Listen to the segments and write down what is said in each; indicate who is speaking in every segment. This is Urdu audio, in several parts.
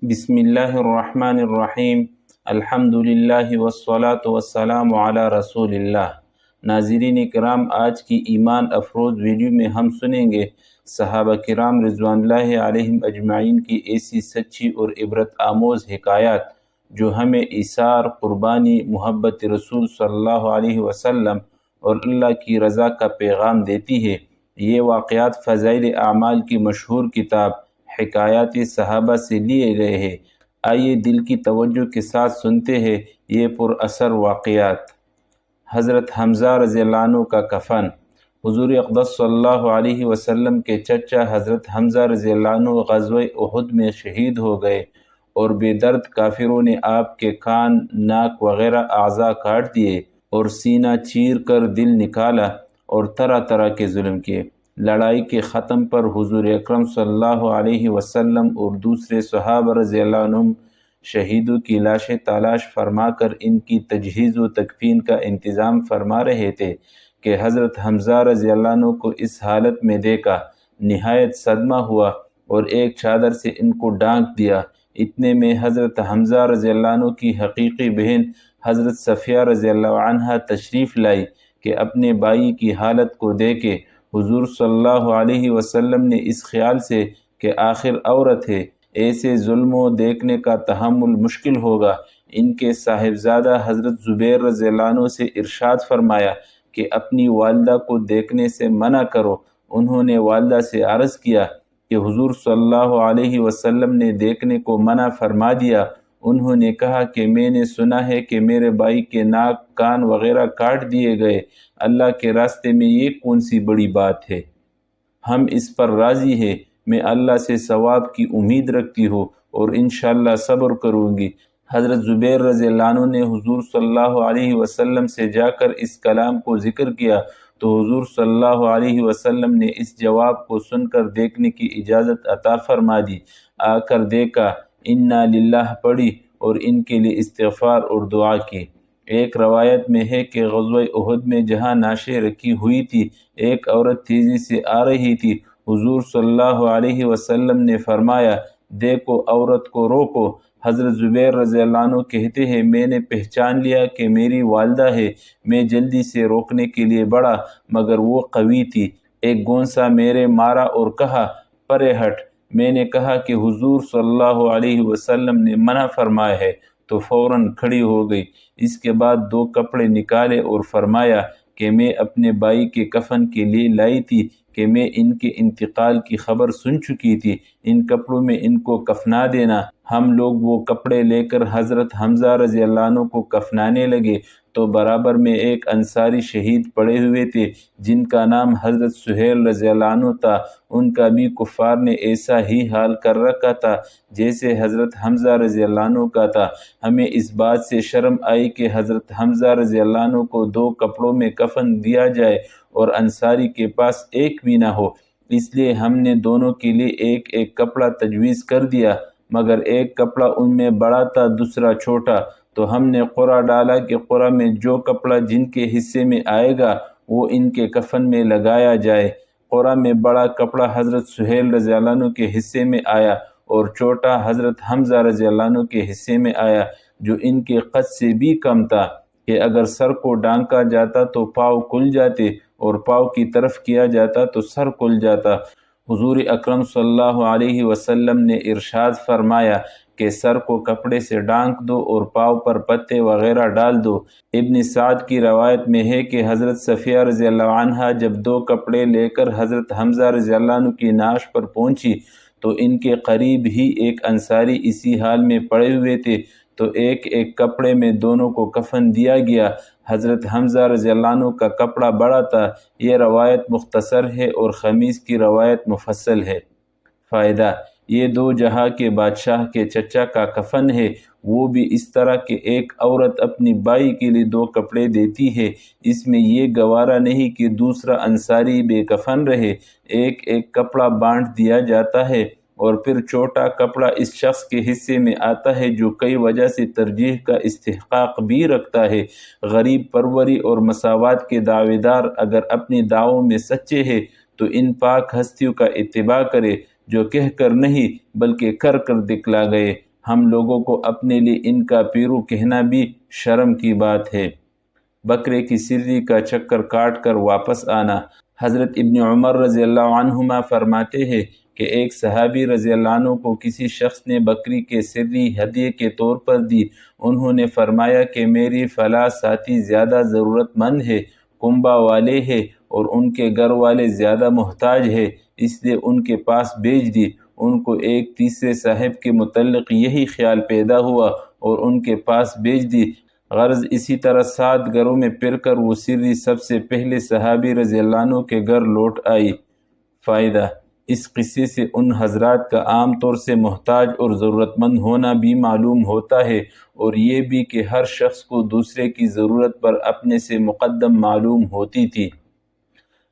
Speaker 1: بسم اللہ الرحمن الرحیم، الحمد للہ والصلاة والسلام علی رسول اللہ۔ ناظرین کرام، آج کی ایمان افروز ویڈیو میں ہم سنیں گے صحابہ کرام رضوان اللہ علیہم اجمعین کی ایسی سچی اور عبرت آموز حکایات جو ہمیں ایثار، قربانی، محبت رسول صلی اللہ علیہ وسلم اور اللہ کی رضا کا پیغام دیتی ہے۔ یہ واقعات فضائل اعمال کی مشہور کتاب حکایات صحابہ سے لیے گئے ہیں۔ آئیے دل کی توجہ کے ساتھ سنتے ہیں یہ پر اثر واقعات۔ حضرت حمزہ رضی اللہ عنہ کا کفن۔ حضور اقدس صلی اللہ علیہ وسلم کے چچا حضرت حمزہ رضی اللہ عنہ غزوہ احد میں شہید ہو گئے اور بے درد کافروں نے آپ کے کان، ناک وغیرہ اعضاء کاٹ دیے اور سینہ چیر کر دل نکالا اور طرح طرح کے ظلم کیے۔ لڑائی کے ختم پر حضور اکرم صلی اللہ علیہ وسلم اور دوسرے صحابہ رضی اللہ عنہم شہیدوں کی لاشیں تلاش فرما کر ان کی تجہیز و تکفین کا انتظام فرما رہے تھے کہ حضرت حمزہ رضی اللہ عنہ کو اس حالت میں دیکھا۔ نہایت صدمہ ہوا اور ایک چادر سے ان کو ڈھانک دیا۔ اتنے میں حضرت حمزہ رضی اللہ عنہ کی حقیقی بہن حضرت صفیہ رضی اللہ عنہا تشریف لائی کہ اپنے بھائی کی حالت کو دیکھے۔ حضور صلی اللہ علیہ وسلم نے اس خیال سے کہ آخر عورت ہے، ایسے ظلم و دیکھنے کا تحمل مشکل ہوگا، ان کے صاحبزادہ حضرت زبیر رضی اللہ عنہ سے ارشاد فرمایا کہ اپنی والدہ کو دیکھنے سے منع کرو۔ انہوں نے والدہ سے عرض کیا کہ حضور صلی اللہ علیہ وسلم نے دیکھنے کو منع فرما دیا۔ انہوں نے کہا کہ میں نے سنا ہے کہ میرے بھائی کے ناک، کان وغیرہ کاٹ دیے گئے، اللہ کے راستے میں یہ کون سی بڑی بات ہے؟ ہم اس پر راضی ہیں، میں اللہ سے ثواب کی امید رکھتی ہوں اور انشاءاللہ صبر کروں گی۔ حضرت زبیر رضی اللہ عنہ نے حضور صلی اللہ علیہ وسلم سے جا کر اس کلام کو ذکر کیا تو حضور صلی اللہ علیہ وسلم نے اس جواب کو سن کر دیکھنے کی اجازت عطا فرما دی۔ آ کر دیکھا، انا للہ پڑھی اور ان کے لیے استغفار اور دعا کی۔ ایک روایت میں ہے کہ غزوہ احد میں جہاں نعشیں رکھی ہوئی تھی، ایک عورت تیزی سے آ رہی تھی۔ حضور صلی اللہ علیہ وسلم نے فرمایا، دیکھو عورت کو روکو۔ حضرت زبیر رضی اللہ عنہ کہتے ہیں، میں نے پہچان لیا کہ میری والدہ ہے۔ میں جلدی سے روکنے کے لیے بڑھا مگر وہ قوی تھی۔ ایک گونسا میرے مارا اور کہا، پرے ہٹ۔ میں نے کہا کہ حضور صلی اللہ علیہ وسلم نے منع فرمایا ہے تو فوراً کھڑی ہو گئی۔ اس کے بعد 2 کپڑے نکالے اور فرمایا کہ میں اپنے بھائی کے کفن کے لیے لائی تھی کہ میں ان کے انتقال کی خبر سن چکی تھی، ان کپڑوں میں ان کو کفنا دینا۔ ہم لوگ وہ کپڑے لے کر حضرت حمزہ رضی اللہ عنہ کو کفنانے لگے تو برابر میں ایک انصاری شہید پڑے ہوئے تھے جن کا نام حضرت سہیل رضی اللہ عنہ تھا۔ ان کا بھی کفار نے ایسا ہی حال کر رکھا تھا جیسے حضرت حمزہ رضی اللہ عنہ کا تھا۔ ہمیں اس بات سے شرم آئی کہ حضرت حمزہ رضی اللہ عنہ کو 2 کپڑوں میں کفن دیا جائے اور انصاری کے پاس ایک بھی نہ ہو، اس لیے ہم نے دونوں کے لیے ایک ایک کپڑا تجویز کر دیا، مگر ایک کپڑا ان میں بڑا تھا، دوسرا چھوٹا، تو ہم نے قرعہ ڈالا کہ قرعہ میں جو کپڑا جن کے حصے میں آئے گا وہ ان کے کفن میں لگایا جائے۔ قرعہ میں بڑا کپڑا حضرت سہیل رضی اللہ عنہ کے حصے میں آیا اور چھوٹا حضرت حمزہ رضی اللہ عنہ کے حصے میں آیا، جو ان کے قد سے بھی کم تھا کہ اگر سر کو ڈھانکا جاتا تو پاؤں کھل جاتے اور پاؤں کی طرف کیا جاتا تو سر کھل جاتا۔ حضور اکرم صلی اللہ علیہ وسلم نے ارشاد فرمایا کہ سر کو کپڑے سے ڈھانک دو اور پاؤں پر پتے وغیرہ ڈال دو۔ ابن سعد کی روایت میں ہے کہ حضرت صفیہ رضی اللہ عنہا جب 2 کپڑے لے کر حضرت حمزہ رضی اللہ عنہ کی نعش پر پہنچی تو ان کے قریب ہی ایک انصاری اسی حال میں پڑے ہوئے تھے تو ایک ایک کپڑے میں دونوں کو کفن دیا گیا۔ حضرت حمزہ رضی اللہ عنہ کا کپڑا بڑا تھا۔ یہ روایت مختصر ہے اور خمیس کی روایت مفصل ہے۔ فائدہ: یہ 2 جہاں کے بادشاہ کے چچا کا کفن ہے، وہ بھی اس طرح کہ ایک عورت اپنی بھائی کے لیے 2 کپڑے دیتی ہے، اس میں یہ گوارا نہیں کہ دوسرا انصاری بے کفن رہے۔ ایک ایک کپڑا بانٹ دیا جاتا ہے اور پھر چھوٹا کپڑا اس شخص کے حصے میں آتا ہے جو کئی وجہ سے ترجیح کا استحقاق بھی رکھتا ہے۔ غریب پروری اور مساوات کے دعوے دار اگر اپنی دعووں میں سچے ہیں تو ان پاک ہستیوں کا اتباع کرے جو کہہ کر نہیں بلکہ کر کر دکھلا گئے۔ ہم لوگوں کو اپنے لیے ان کا پیرو کہنا بھی شرم کی بات ہے۔ بکرے کی سری کا چکر کاٹ کر واپس آنا۔ حضرت ابن عمر رضی اللہ عنہما فرماتے ہیں کہ ایک صحابی رضی اللہ عنہ کو کسی شخص نے بکری کے سری ہدیے کے طور پر دی۔ انہوں نے فرمایا کہ میری فلاں ساتھی زیادہ ضرورت مند ہے، کنبہ والے ہیں اور ان کے گھر والے زیادہ محتاج ہے، اس لیے ان کے پاس بھیج دی۔ ان کو ایک تیسرے صاحب کے متعلق یہی خیال پیدا ہوا اور ان کے پاس بھیج دی۔ غرض اسی طرح 7 گھروں میں پھر کر وہ سری سب سے پہلے صحابی رضی اللہ عنہ کے گھر لوٹ آئی۔ فائدہ: اس قصے سے ان حضرات کا عام طور سے محتاج اور ضرورت مند ہونا بھی معلوم ہوتا ہے، اور یہ بھی کہ ہر شخص کو دوسرے کی ضرورت پر اپنے سے مقدم معلوم ہوتی تھی۔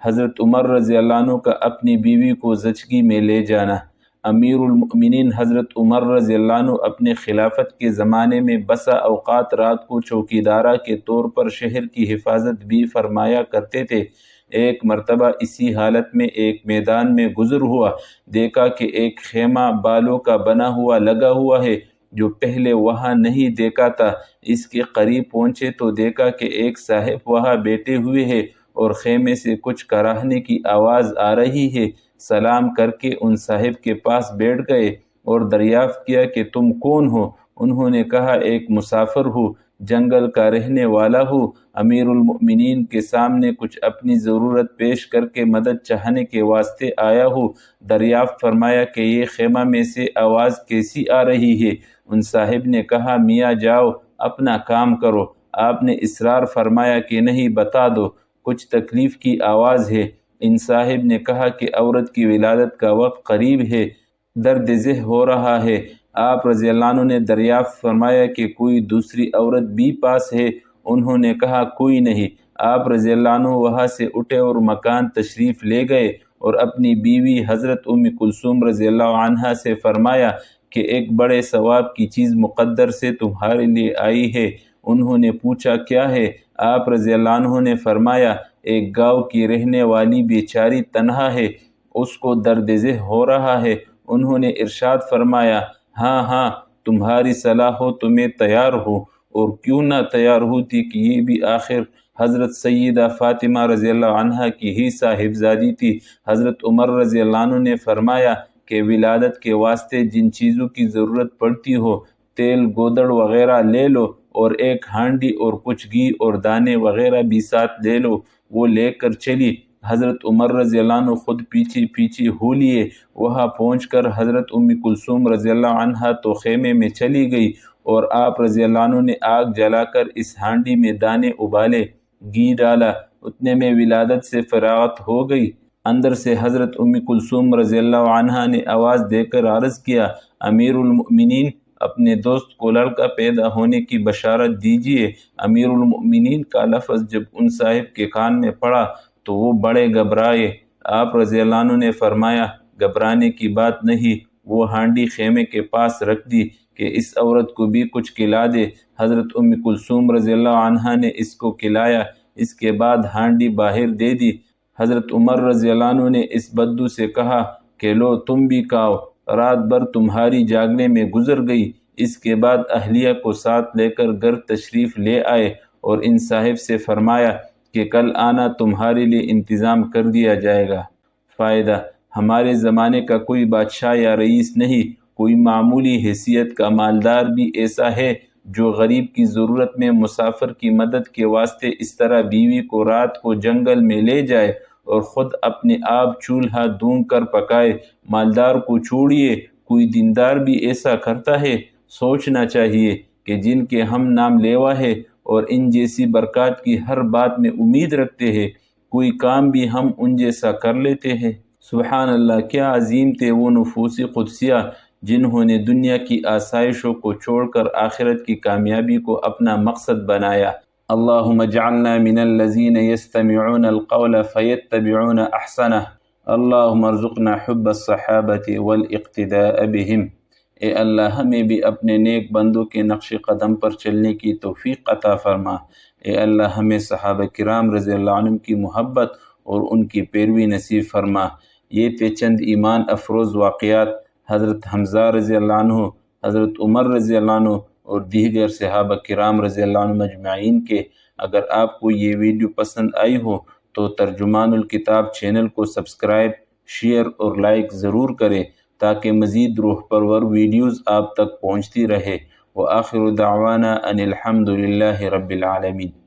Speaker 1: حضرت عمر رضی اللہ عنہ کا اپنی بیوی کو زچگی میں لے جانا۔ امیر المؤمنین حضرت عمر رضی اللہ عنہ اپنے خلافت کے زمانے میں بسا اوقات رات کو چوکیدارہ کے طور پر شہر کی حفاظت بھی فرمایا کرتے تھے۔ ایک مرتبہ اسی حالت میں ایک میدان میں گزر ہوا، دیکھا کہ ایک خیمہ بالوں کا بنا ہوا لگا ہوا ہے جو پہلے وہاں نہیں دیکھا تھا۔ اس کے قریب پہنچے تو دیکھا کہ ایک صاحب وہاں بیٹھے ہوئے ہیں اور خیمے سے کچھ کراہنے کی آواز آ رہی ہے۔ سلام کر کے ان صاحب کے پاس بیٹھ گئے اور دریافت کیا کہ تم کون ہو؟ انہوں نے کہا ایک مسافر ہوں، جنگل کا رہنے والا ہوں، امیر المؤمنین کے سامنے کچھ اپنی ضرورت پیش کر کے مدد چاہنے کے واسطے آیا ہوں۔ دریافت فرمایا کہ یہ خیمہ میں سے آواز کیسی آ رہی ہے؟ ان صاحب نے کہا میاں جاؤ اپنا کام کرو۔ آپ نے اصرار فرمایا کہ نہیں، بتا دو، کچھ تکلیف کی آواز ہے۔ ان صاحب نے کہا کہ عورت کی ولادت کا وقت قریب ہے، درد ذہ ہو رہا ہے۔ آپ رضی اللہ عنہ نے دریافت فرمایا کہ کوئی دوسری عورت بھی پاس ہے؟ انہوں نے کہا کوئی نہیں۔ آپ رضی اللہ عنہ وہاں سے اٹھے اور مکان تشریف لے گئے اور اپنی بیوی حضرت ام کلثوم رضی اللہ عنہا سے فرمایا کہ ایک بڑے ثواب کی چیز مقدر سے تمہارے لیے آئی ہے۔ انہوں نے پوچھا کیا ہے؟ آپ رضی اللہ عنہ نے فرمایا ایک گاؤں کی رہنے والی بیچاری تنہا ہے، اس کو درد ذہ ہو رہا ہے۔ انہوں نے ارشاد فرمایا ہاں ہاں، تمہاری صلاح ہو تو میں تیار ہوں، اور کیوں نہ تیار ہوتی کہ یہ بھی آخر حضرت سیدہ فاطمہ رضی اللہ عنہا کی ہی صاحبزادی تھی۔ حضرت عمر رضی اللہ عنہ نے فرمایا کہ ولادت کے واسطے جن چیزوں کی ضرورت پڑتی ہو، تیل گودڑ وغیرہ لے لو، اور ایک ہانڈی اور کچھ گھی اور دانے وغیرہ بھی ساتھ لے لو۔ وہ لے کر چلی۔ حضرت عمر رضی اللہ عنہ خود پیچھے پیچھے ہو لیے۔ وہاں پہنچ کر حضرت ام کلثوم رضی اللہ عنہا تو خیمے میں چلی گئی، اور آپ رضی اللہ عنہ نے آگ جلا کر اس ہانڈی میں دانے ابالے، گھی ڈالا، اتنے میں ولادت سے فراغت ہو گئی۔ اندر سے حضرت ام کلثوم رضی اللہ عنہا نے آواز دے کر عرض کیا امیر المؤمنین، اپنے دوست کو لڑکا پیدا ہونے کی بشارت دیجیے۔ امیر المؤمنین کا لفظ جب ان صاحب کے کان میں پڑا تو وہ بڑے گھبرائے۔ آپ رضی اللہ عنہ نے فرمایا گھبرانے کی بات نہیں، وہ ہانڈی خیمے کے پاس رکھ دی کہ اس عورت کو بھی کچھ کھلا دے۔ حضرت ام کلثوم رضی اللہ عنہا نے اس کو کھلایا، اس کے بعد ہانڈی باہر دے دی۔ حضرت عمر رضی اللہ عنہ نے اس بدو سے کہا کہ لو تم بھی کھاؤ، رات بھر تمہاری جاگنے میں گزر گئی۔ اس کے بعد اہلیہ کو ساتھ لے کر گھر تشریف لے آئے اور ان صاحب سے فرمایا کہ کل آنا، تمہارے لیے انتظام کر دیا جائے گا۔ فائدہ: ہمارے زمانے کا کوئی بادشاہ یا رئیس نہیں، کوئی معمولی حیثیت کا مالدار بھی ایسا ہے جو غریب کی ضرورت میں مسافر کی مدد کے واسطے اس طرح بیوی کو رات کو جنگل میں لے جائے اور خود اپنے آپ چولہا دھوں کر پکائے۔ مالدار کو چھوڑیے، کوئی دیندار بھی ایسا کرتا ہے؟ سوچنا چاہیے کہ جن کے ہم نام لیوا ہے اور ان جیسی برکات کی ہر بات میں امید رکھتے ہیں، کوئی کام بھی ہم ان جیسا کر لیتے ہیں۔ سبحان اللہ، کیا عظیم تھے وہ نفوس قدسیہ جنہوں نے دنیا کی آسائشوں کو چھوڑ کر آخرت کی کامیابی کو اپنا مقصد بنایا۔ اللہم اجعلنا من الذین یستمعون القول فیتبعون احسنہ، اللہم ارزقنا حب الصحابۃ والاقتداء بہم۔ اے اللہ، ہمیں بھی اپنے نیک بندوں کے نقش قدم پر چلنے کی توفیق عطا فرما۔ اے اللہ، ہمیں صحابہ کرام رضی اللہ عنہم کی محبت اور ان کی پیروی نصیب فرما۔ یہ تھے چند ایمان افروز واقعات۔ حضرت حمزہ رضی اللہ عنہ حضرت عمر رضی اللہ عنہ اور دیگر صحابہ کرام رضی اللہ عنہ مجمعین کے۔ اگر آپ کو یہ ویڈیو پسند آئی ہو تو ترجمان الکتاب چینل کو سبسکرائب، شیئر اور لائک ضرور کریں تاکہ مزید روح پرور ویڈیوز آپ تک پہنچتی رہے۔ وآخر دعوانا ان الحمد للہ رب العالمین۔